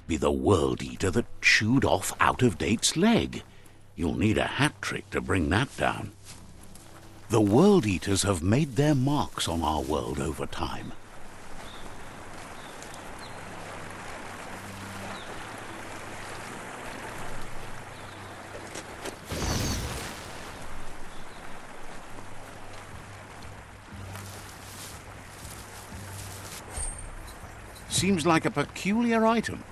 be the World Eater that chewed off Out-of-Date's leg. You'll need a hat trick to bring that down. The World Eaters have made their marks on our world over time. Seems like a peculiar item.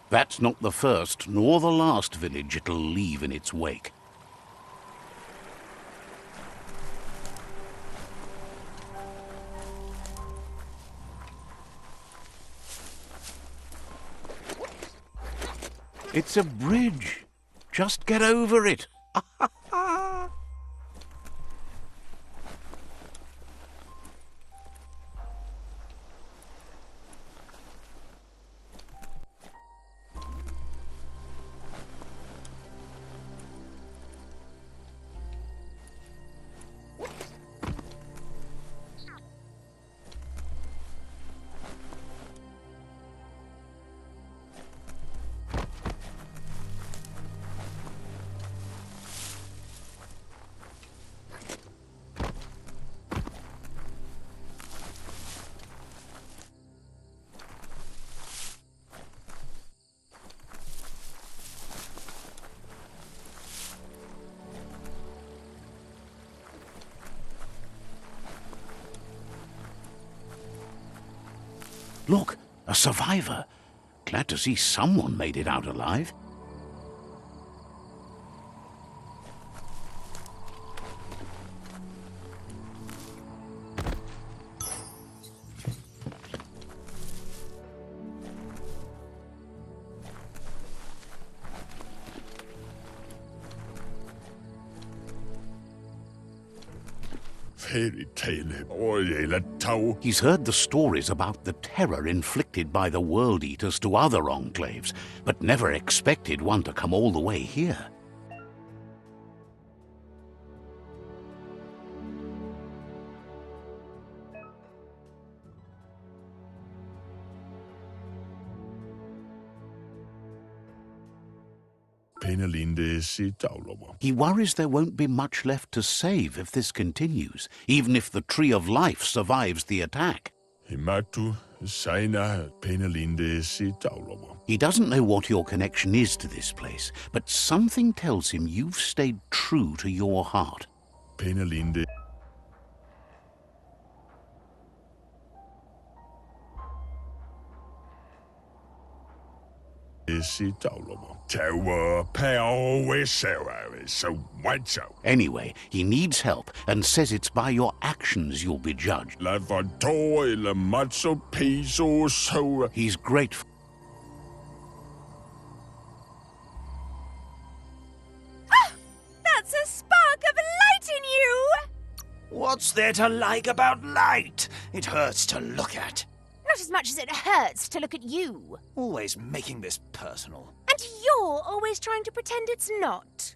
That's not the first nor the last village it'll leave in its wake. It's a bridge. Just get over it. Look, a survivor. Glad to see someone made it out alive. He's heard the stories about the terror inflicted by the World Eaters to other enclaves, but never expected one to come all the way here. He worries there won't be much left to save if this continues, even if the Tree of Life survives the attack. He doesn't know what your connection is to this place, but something tells him you've stayed true to your heart. Anyway, he needs help and says it's by your actions you'll be judged. He's grateful. That's a spark of light in you! What's there to like about light? It hurts to look at. Not as much as it hurts to look at you. Always making this personal. And you're always trying to pretend it's not.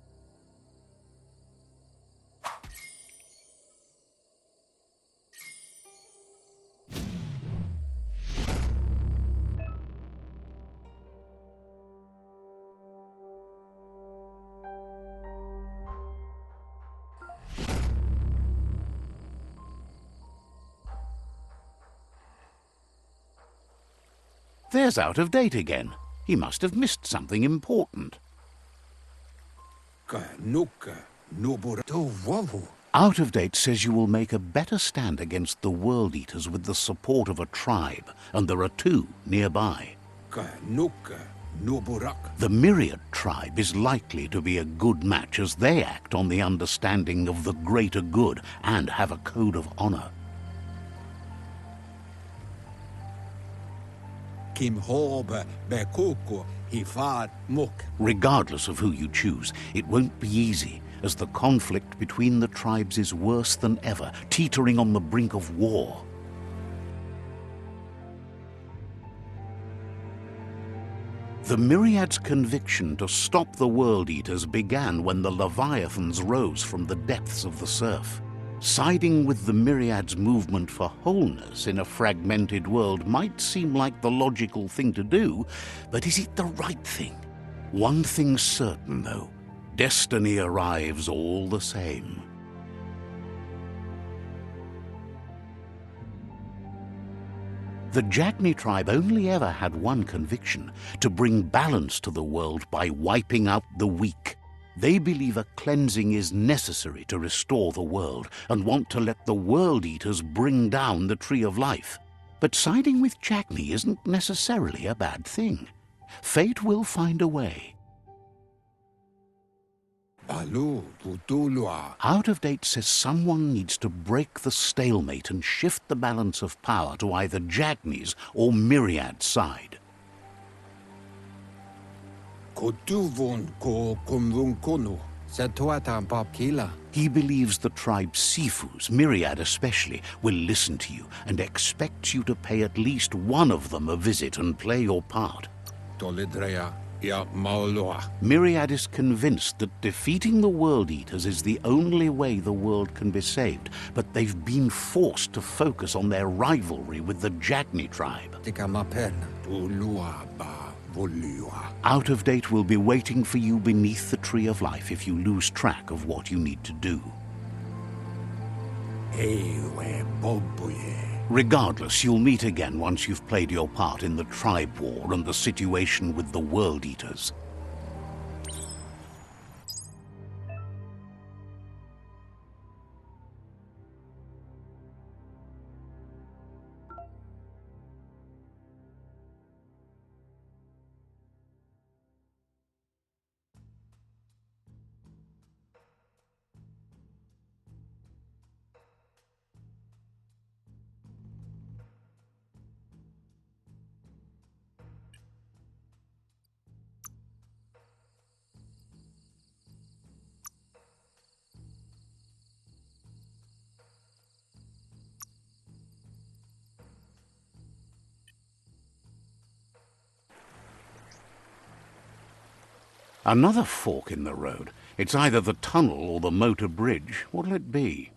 There's Out-of-Date again. He must have missed something important. Out-of-Date says you will make a better stand against the World Eaters with the support of a tribe, and there are two nearby. The Myriad tribe is likely to be a good match as they act on the understanding of the greater good and have a code of honor. Regardless of who you choose, it won't be easy, as the conflict between the tribes is worse than ever, teetering on the brink of war. The Myriad's conviction to stop the World Eaters began when the Leviathans rose from the depths of the surf. Siding with the Myriad's movement for wholeness in a fragmented world might seem like the logical thing to do, but is it the right thing? One thing's certain, though. Destiny arrives all the same. The Jagni tribe only ever had one conviction: to bring balance to the world by wiping out the weak. They believe a cleansing is necessary to restore the world and want to let the World Eaters bring down the Tree of Life. But siding with Jagni isn't necessarily a bad thing. Fate will find a way. Out of Date says someone needs to break the stalemate and shift the balance of power to either Jagni's or Myriad's side. He believes the tribe Sifus, Myriad especially, will listen to you and expects you to pay at least one of them a visit and play your part. Myriad is convinced that defeating the World Eaters is the only way the world can be saved, but they've been forced to focus on their rivalry with the Jagni tribe. Out of Date will be waiting for you beneath the Tree of Life if you lose track of what you need to do. Regardless, you'll meet again once you've played your part in the tribe war and the situation with the World Eaters. Another fork in the road. It's either the tunnel or the motor bridge. What'll it be?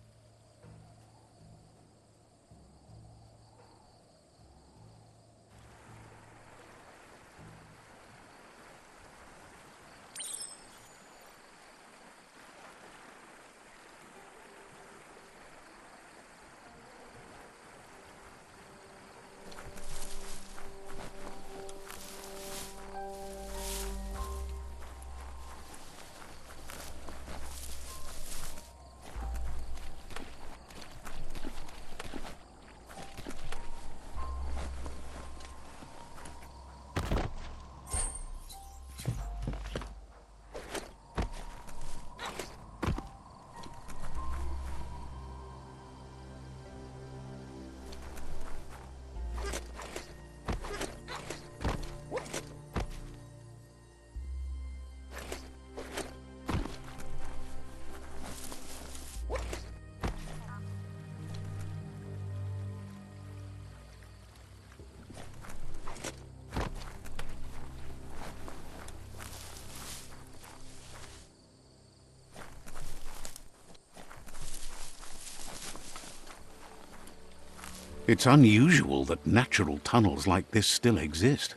It's unusual that natural tunnels like this still exist.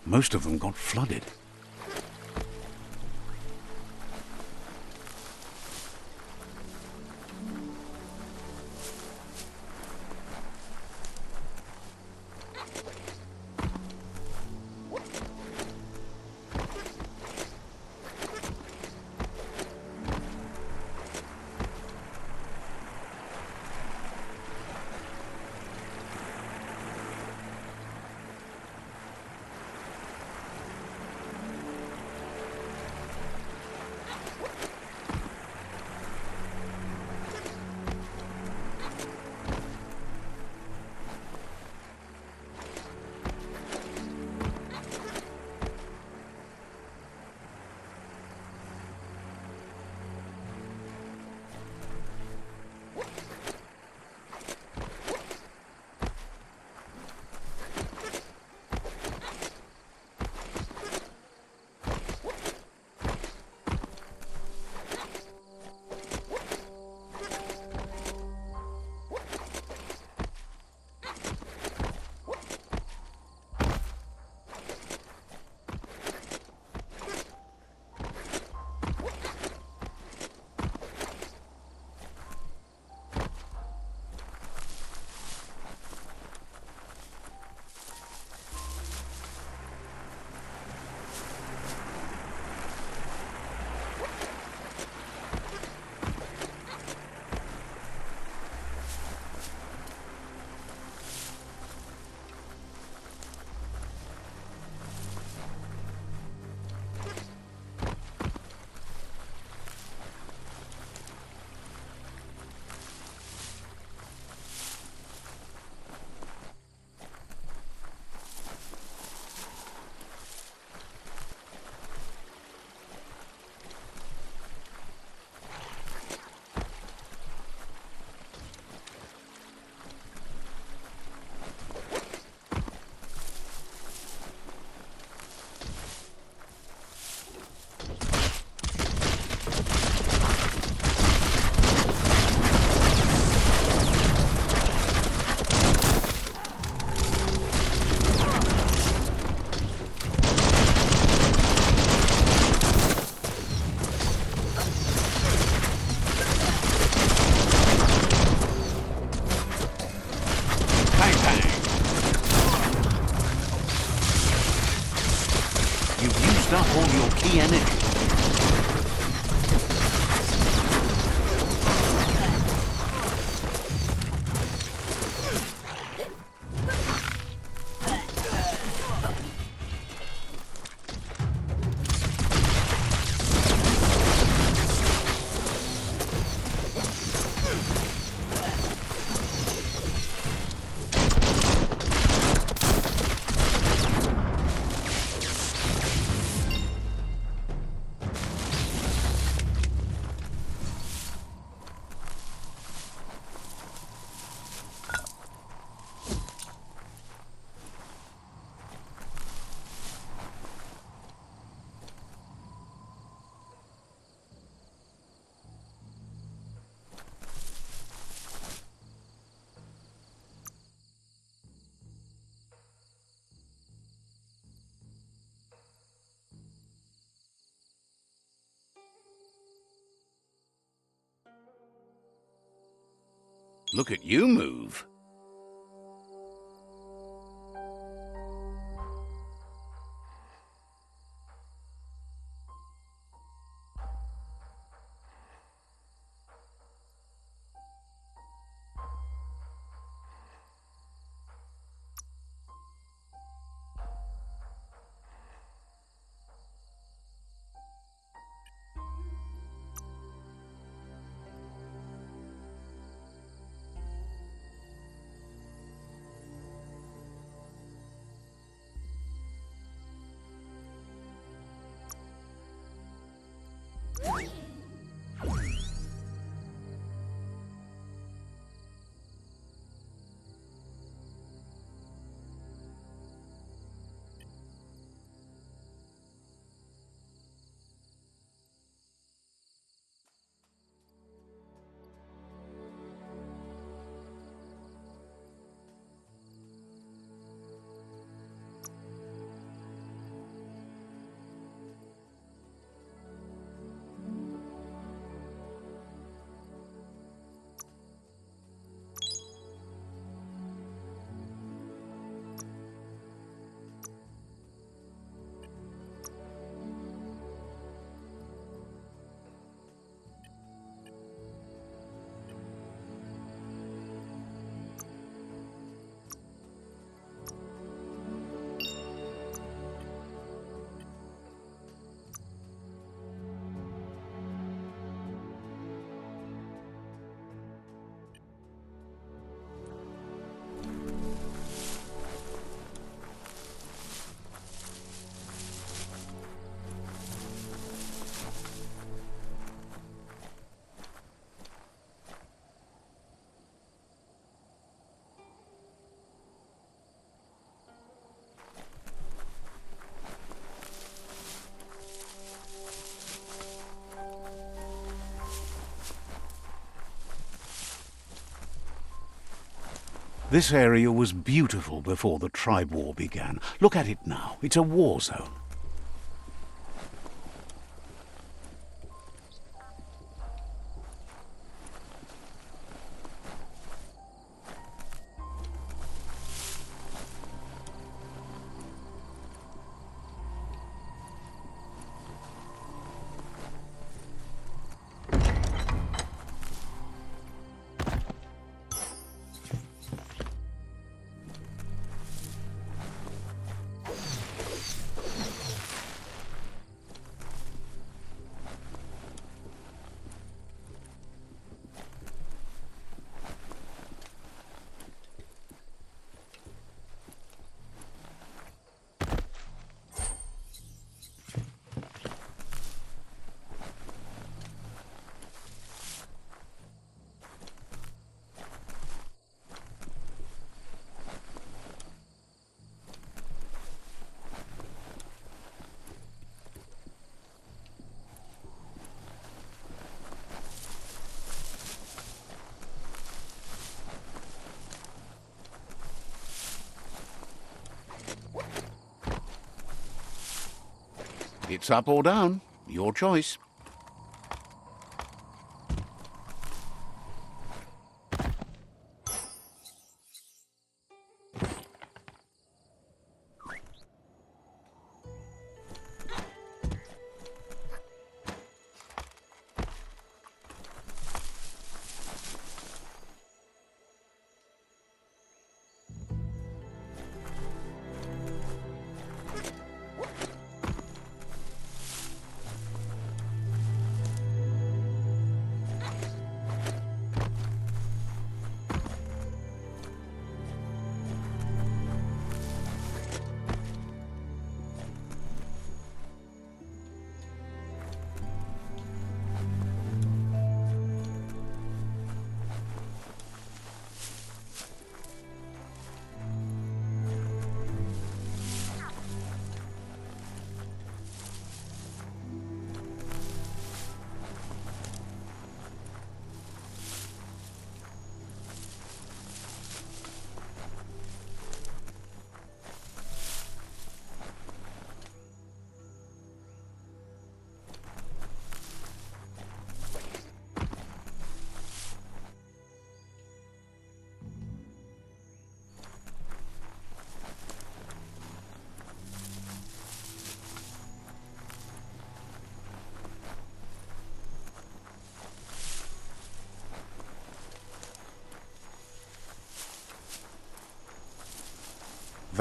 Most of them got flooded. key energy. Look at you move. This area was beautiful before the tribe war began. Look at it now. It's a war zone. It's up or down. Your choice.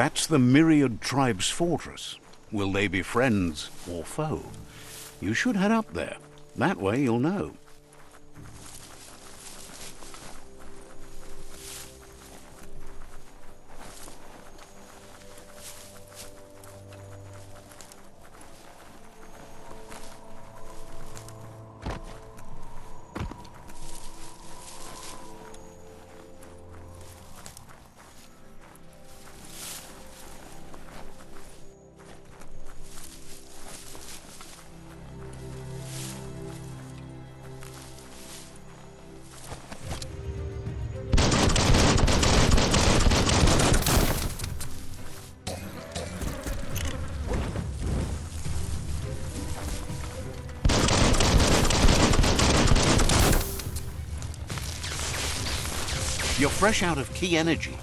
That's the Myriad Tribe's fortress. Will they be friends or foe? You should head up there. That way you'll know. You're fresh out of key energy.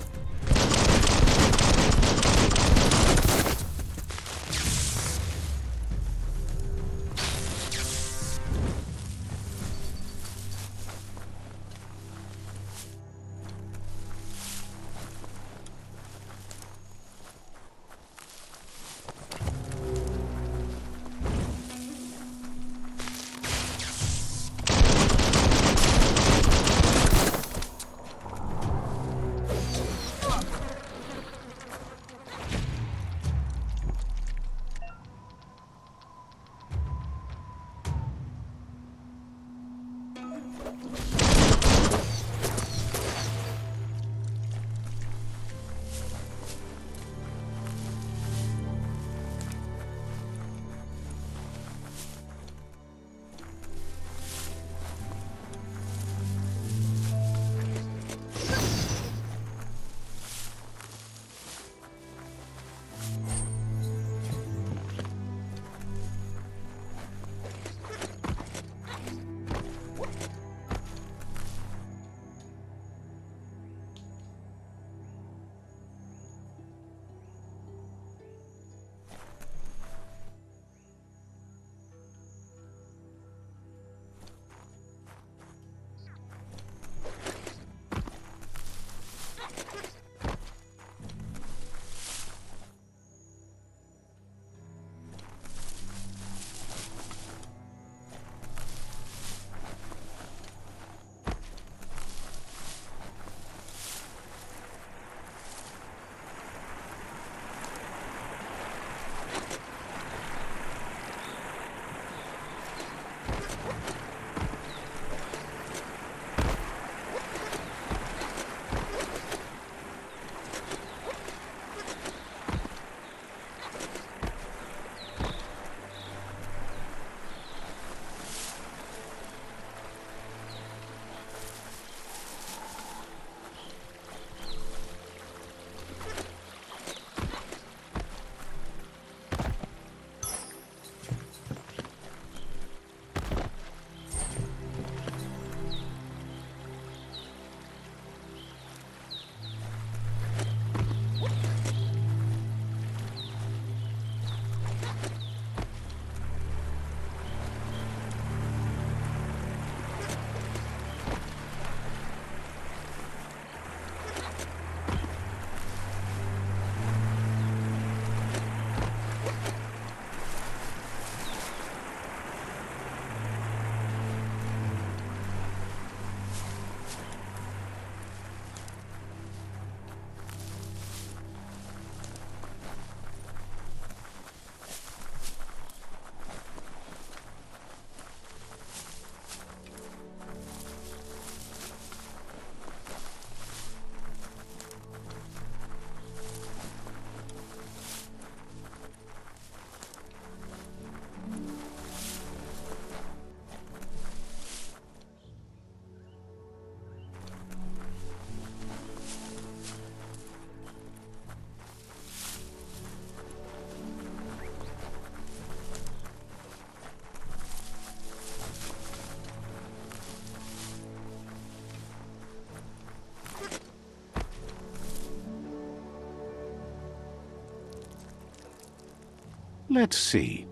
Let's see.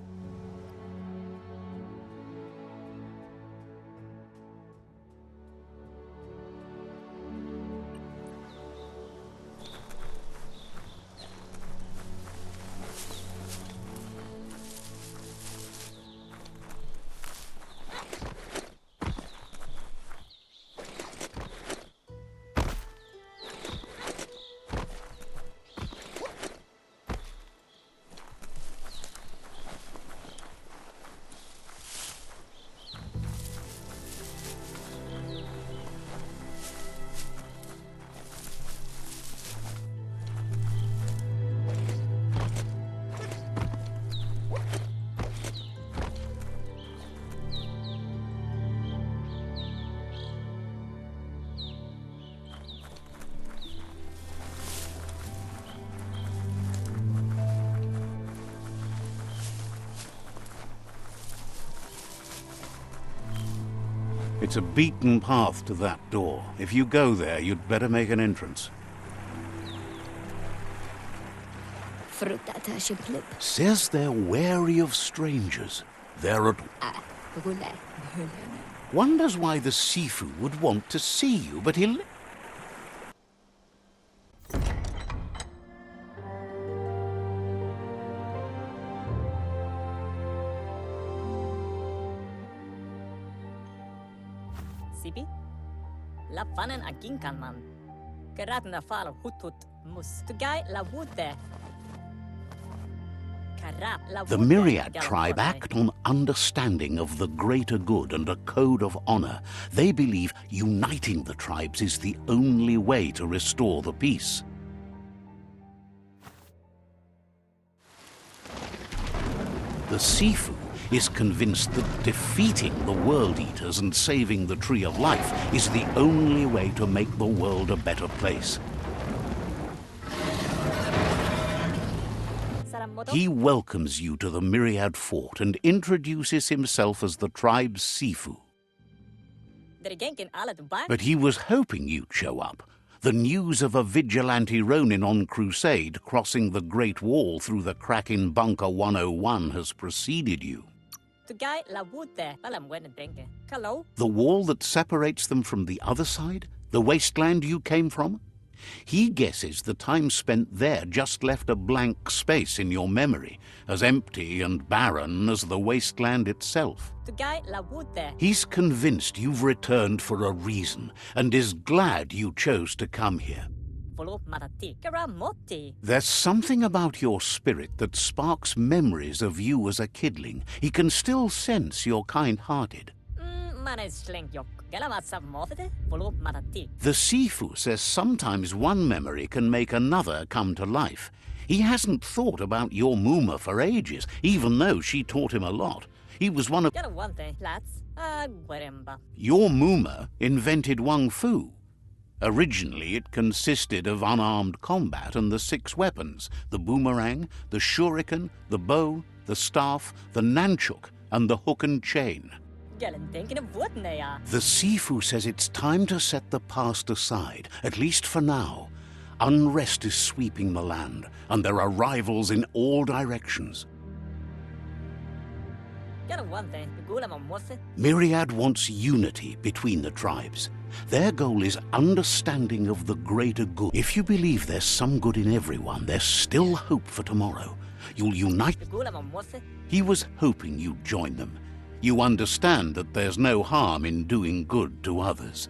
It's a beaten path to that door. If you go there, you'd better make an entrance. Says they're wary of strangers. They're at... Wonders why the Sifu would want to see you, but he'll... Sipi? Lapanen aginkan man. Gerat na fal hutut mus. Tugai la wute. The Myriad tribe act on understanding of the greater good and a code of honor. They believe uniting the tribes is the only way to restore the peace. The Sifu is convinced that defeating the World Eaters and saving the Tree of Life is the only way to make the world a better place. He welcomes you to the Myriad Fort and introduces himself as the tribe's Sifu. But he was hoping you'd show up. The news of a vigilante Ronin on crusade crossing the Great Wall through the crack in Bunker 101 has preceded you. The wall that separates them from the other side? The wasteland you came from? He guesses the time spent there just left a blank space in your memory, as empty and barren as the wasteland itself. He's convinced you've returned for a reason, and is glad you chose to come here. There's something about your spirit that sparks memories of you as a kidling. He can still sense you're kind-hearted. The Sifu says sometimes one memory can make another come to life. He hasn't thought about your Muma for ages, even though she taught him a lot. He was one of... Your Muma invented Wung Fu. Originally, it consisted of unarmed combat and the 6 weapons: the boomerang, the shuriken, the bow, the staff, the nunchuk, and the hook and chain. The Sifu says it's time to set the past aside, at least for now. Unrest is sweeping the land, and there are rivals in all directions. Myriad wants unity between the tribes. Their goal is understanding of the greater good. If you believe there's some good in everyone, there's still hope for tomorrow. You'll unite... He was hoping you'd join them. You understand that there's no harm in doing good to others.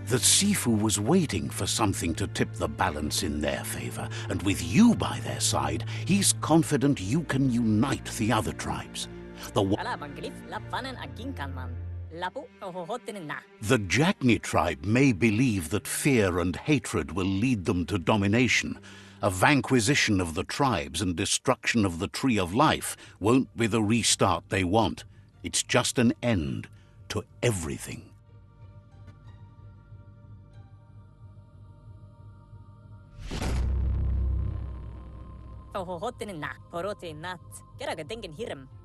The Sifu was waiting for something to tip the balance in their favor, and with you by their side, he's confident you can unite the other tribes. The Jagni tribe may believe that fear and hatred will lead them to domination. A vanquisition of the tribes and destruction of the Tree of Life won't be the restart they want. It's just an end to everything.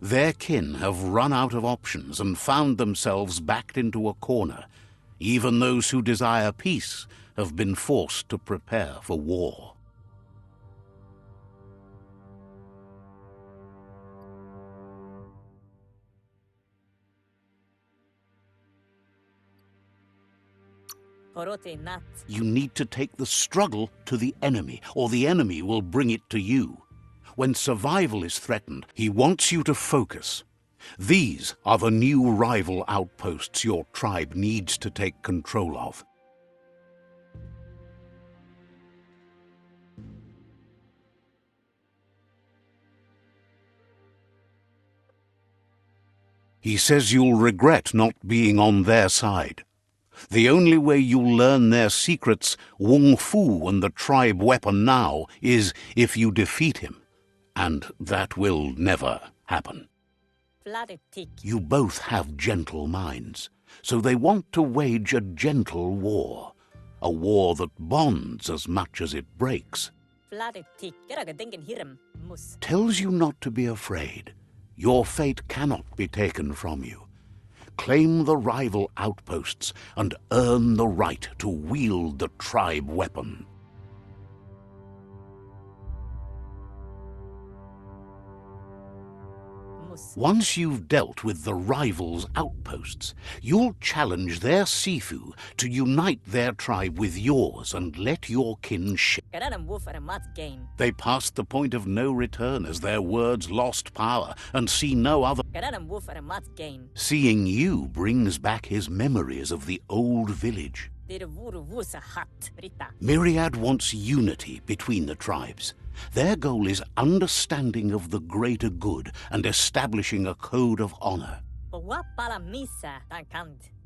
Their kin have run out of options and found themselves backed into a corner. Even those who desire peace have been forced to prepare for war. You need to take the struggle to the enemy, or the enemy will bring it to you. When survival is threatened, he wants you to focus. These are the new rival outposts your tribe needs to take control of. He says you'll regret not being on their side. The only way you'll learn their secrets, Wung Fu and the tribe weapon now, is if you defeat him. And that will never happen. You both have gentle minds, so they want to wage a gentle war. A war that bonds as much as it breaks. Tells you not to be afraid. Your fate cannot be taken from you. Claim the rival outposts and earn the right to wield the tribe weapon. Once you've dealt with the rivals' outposts, you'll challenge their Sifu to unite their tribe with yours and let your kin share. They passed the point of no return as their words lost power and see no other. Seeing you brings back his memories of the old village. Myriad wants unity between the tribes. Their goal is understanding of the greater good and establishing a code of honor.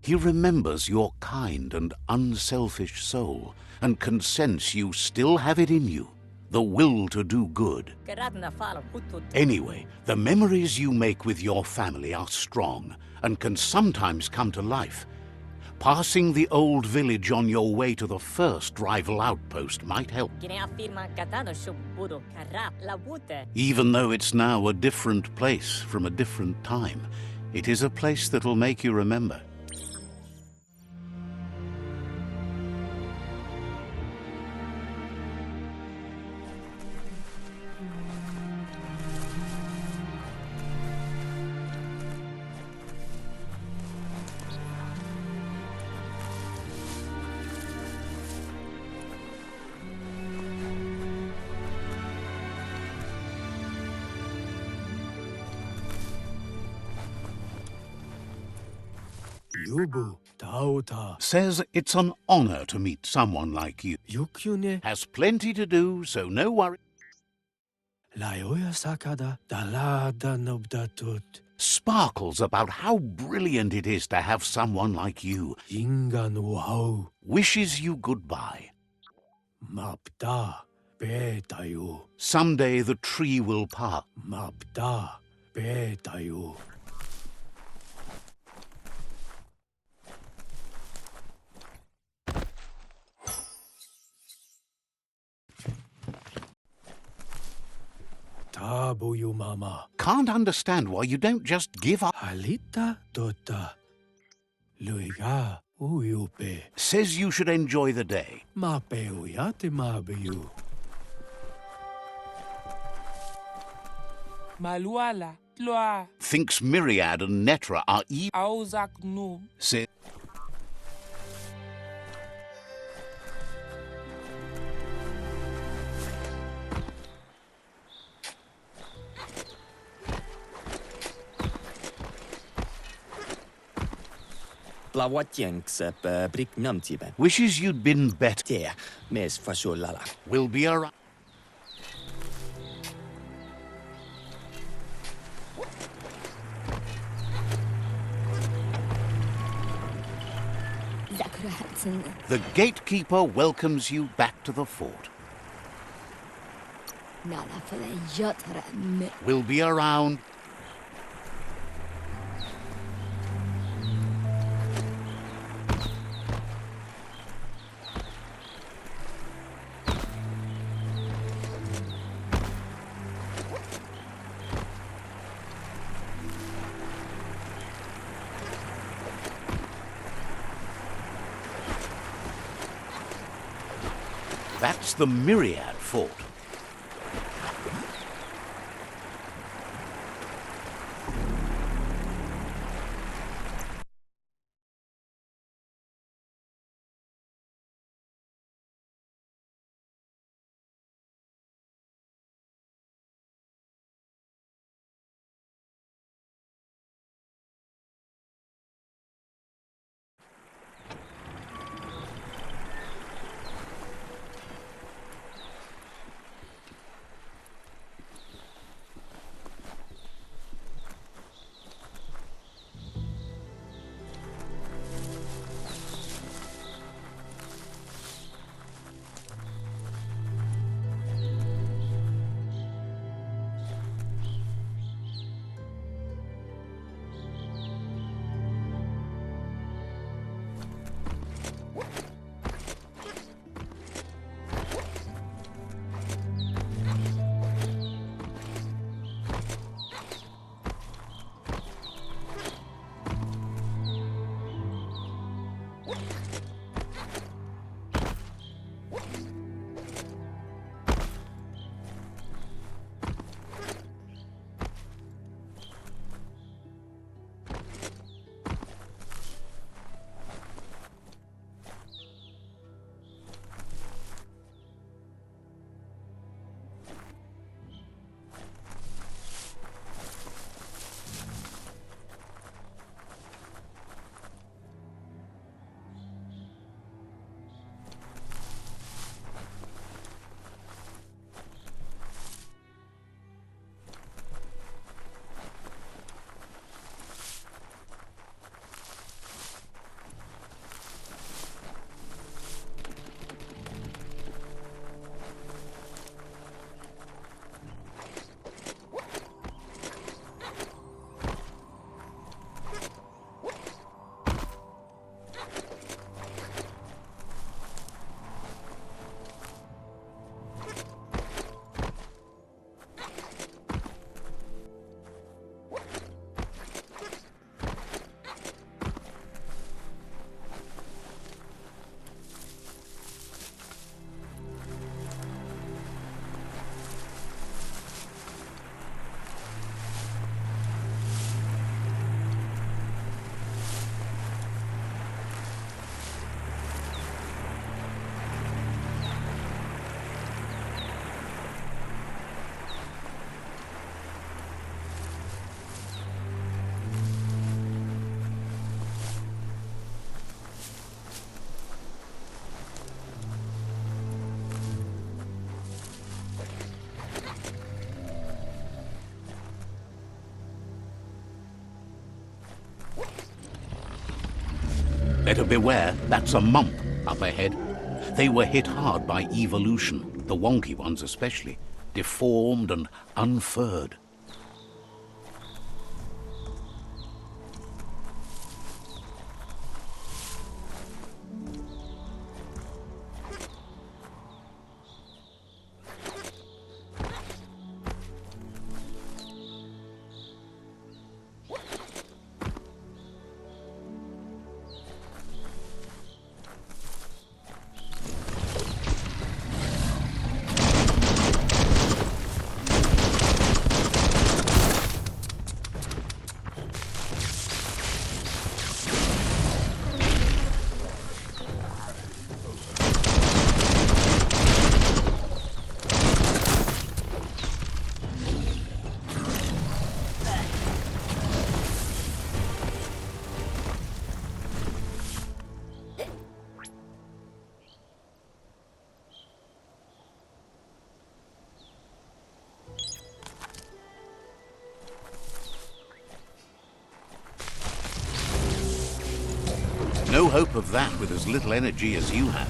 He remembers your kind and unselfish soul and can sense you still have it in you, the will to do good. Anyway, the memories you make with your family are strong and can sometimes come to life. Passing the old village on your way to the first rival outpost might help. Even though it's now a different place from a different time, it is a place that'll make you remember. Yubu Taota. Says it's an honor to meet someone like you. Yukyune Has plenty to do, so no worry. Laoya Sakada Dalada Nobdatut. Sparkles about how brilliant it is to have someone like you. Yinga no Hau. Wishes you goodbye. Mapda Betayu. Someday the tree will part. Mapda Betayu. Tabuyu mama. Can't understand why you don't just give up. Halita dota. Luiga uyupe. Says you should enjoy the day. Mape uyate mabeyu. Maluala, Tloa, Thinks Myriad and Netra are evil. Auzak Noob, Says wishes you'd been better. Will be around. The gatekeeper welcomes you back to the fort. Will be around. That's the Myriad fort. Better beware, that's a mump up ahead. They were hit hard by evolution, the wonky ones especially, deformed and unfurred. No hope of that with as little energy as you have.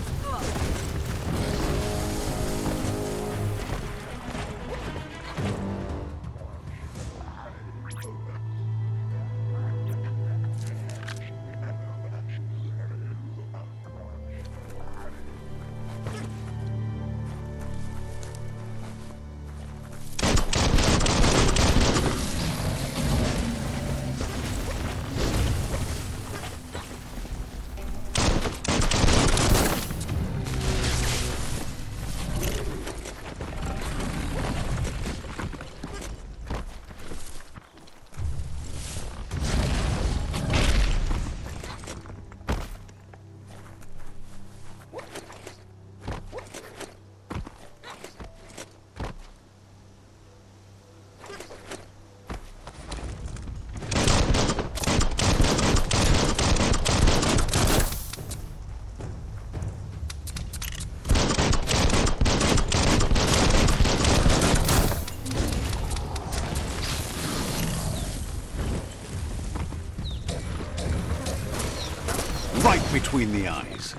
Right between the eyes.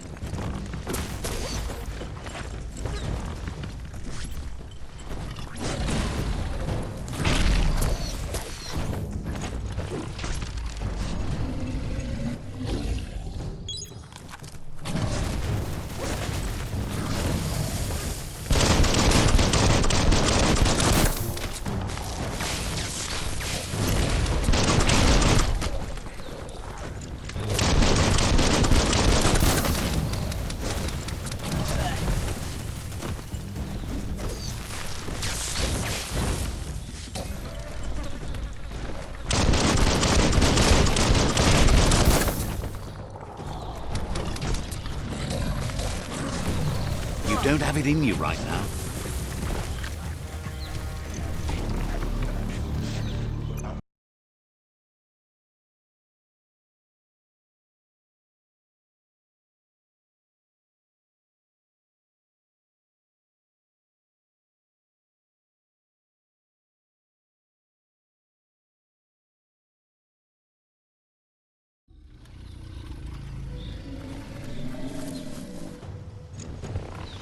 You don't have it in you right now.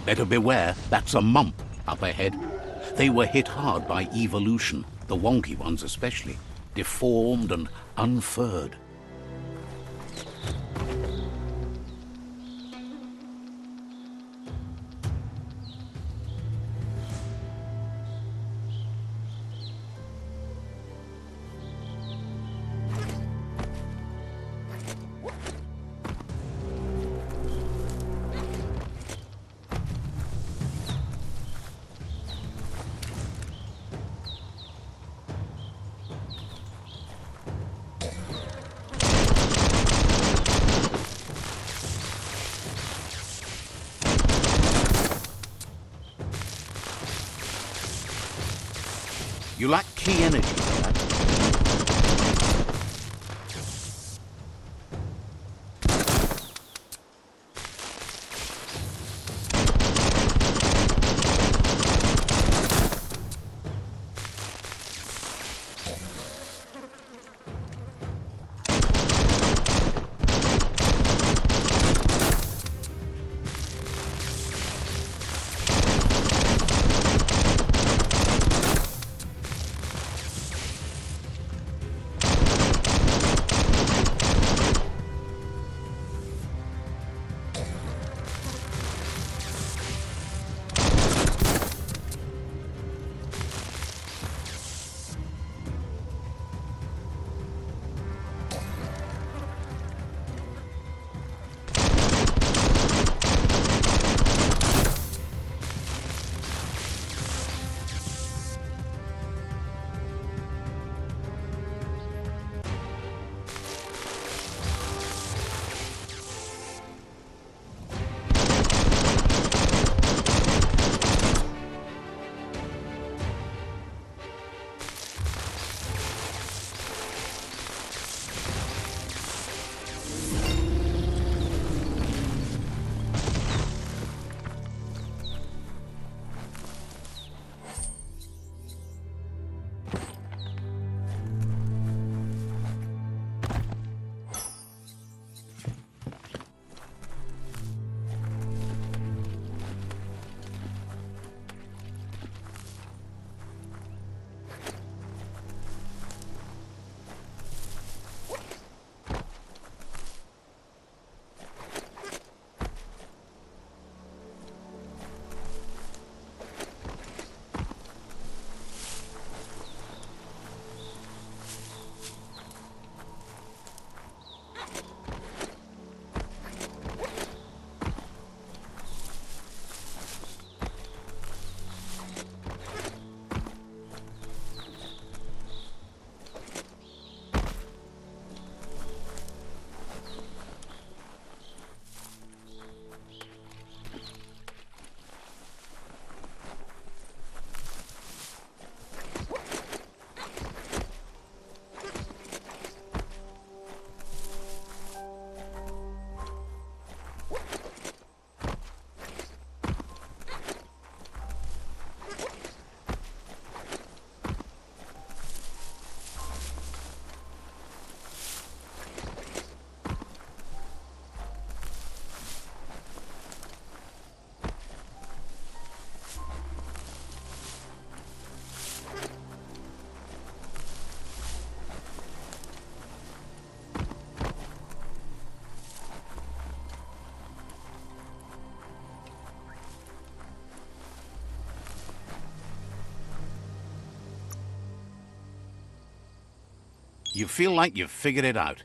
Better beware, that's a mump up ahead. They were hit hard by evolution, the wonky ones especially, deformed and unfurred. You lack key energy for that. You feel like you've figured it out.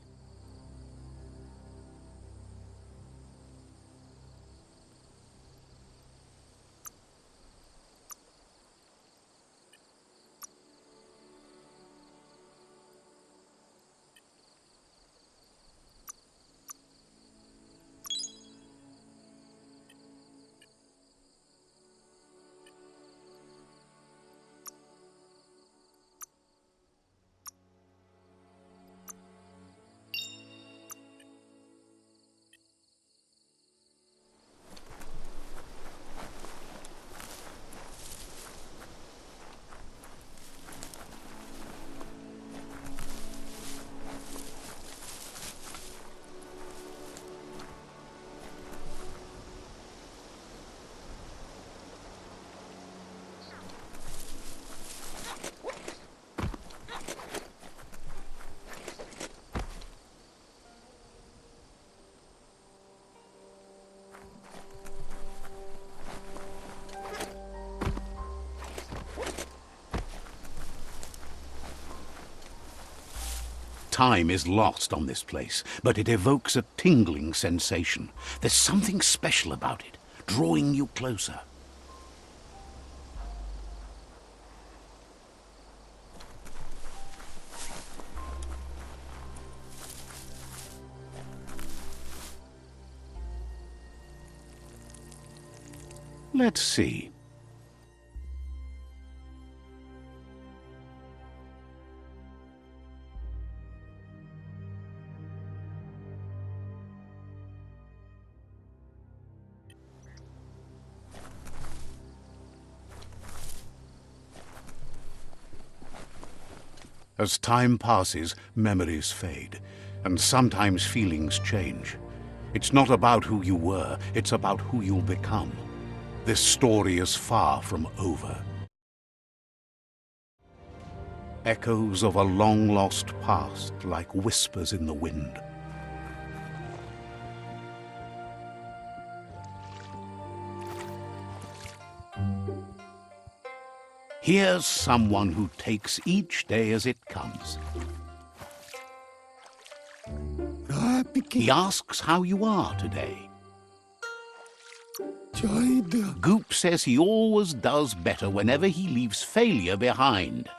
time is lost on this place, but it evokes a tingling sensation. There's something special about it, drawing you closer. Let's see. As time passes, memories fade, and sometimes feelings change. It's not about who you were, it's about who you'll become. This story is far from over. Echoes of a long-lost past, like whispers in the wind. Here's someone who takes each day as it comes. He asks how you are today. Goop says he always does better whenever he leaves failure behind.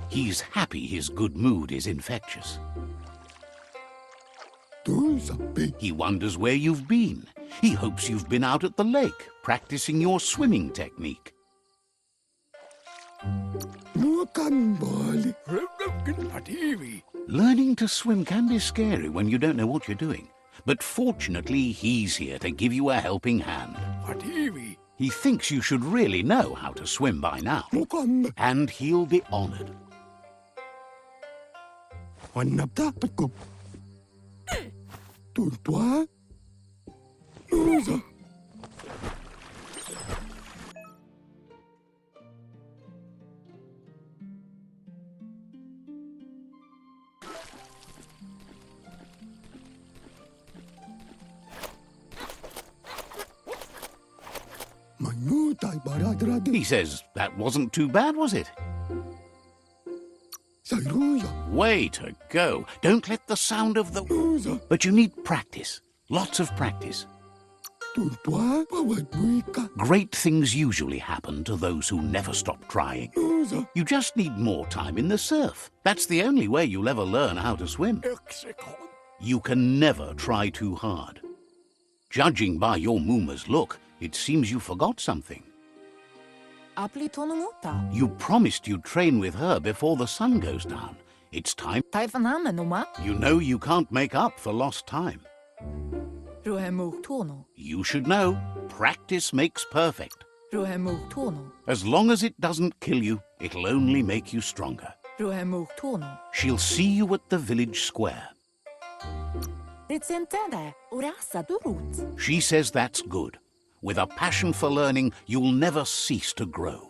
He's happy his good mood is infectious. He wonders where you've been. He hopes you've been out at the lake, practicing your swimming technique. Learning to swim can be scary when you don't know what you're doing. But fortunately, he's here to give you a helping hand. He thinks you should really know how to swim by now. And he'll be honored. He says, that wasn't too bad, was it? Way to go. Don't let the sound of the... But you need practice. Lots of practice. Great things usually happen to those who never stop trying. You just need more time in the surf. That's the only way you'll ever learn how to swim. You can never try too hard. Judging by your Mooma's look, it seems you forgot something. You promised you'd train with her before the sun goes down. It's time. You know you can't make up for lost time. You should know, practice makes perfect. As long as it doesn't kill you, it'll only make you stronger. She'll see you at the village square. She says that's good. With a passion for learning, you'll never cease to grow.